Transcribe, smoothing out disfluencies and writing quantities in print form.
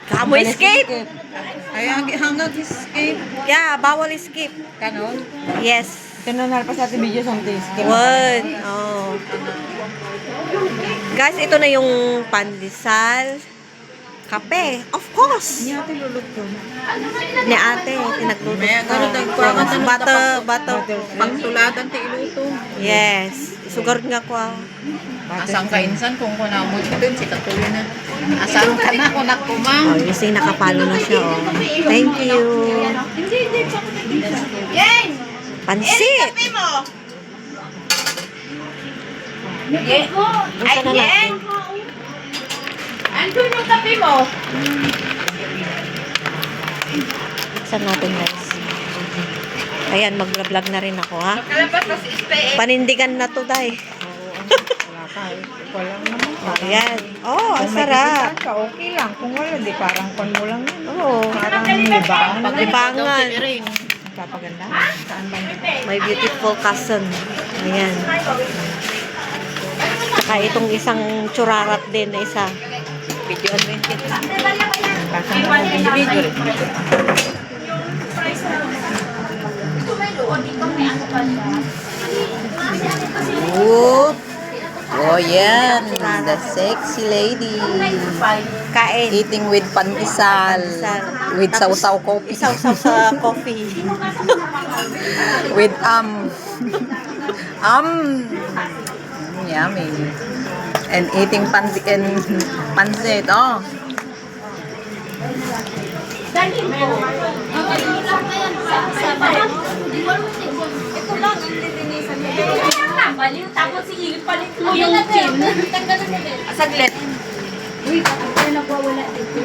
Kamo escape? Ay, hanggang escape. Yeah, bawal escape. Kanon? Yes. Tinanal pa sa ating video sa escape. One. Oh. Guys, ito na yung pandesal. Kape. Of course. Hindi natin luluto. Ni ate, tinagluto. May gano'n nagkuwangan sa Bata. pagtulatan ti iluto. Yes. Sugar nga ko. Asang ka insan kung kunamot dun, si Katuloy na. Asang ka na kung nakumang. Oh, you see, nakapalo na siya. Oh. Thank you. Pansit. Basta na natin. Andun yung kape mo. Basta natin, guys. Ayan, mag-vlog na rin ako, ha? Kalabas na si Ispe. Panindigan na to, day. Wala ka. Ikaw lang naman. Ayan. Oh, ang Kung may sarap. kikitaan ka, okay lang. Kung wala, di parang kon mo lang yun. Oh, Parang libaan lang. libangan. Papaganda. Saan bang My beautiful cousin. Ayan. Saka itong isang churarat din na isa. Videoan mo yung kita. kasama ng individual? Oop. Oh, yan. The sexy lady. Kain. Eating with pandesal. With Tapos, sausaw coffee. Isaw-saw sa coffee. With yummy. And eating pansit. Oh. Baliw, tapos palit mo yung chin. Saglit. Uy, bakit tayo nagwawala dito?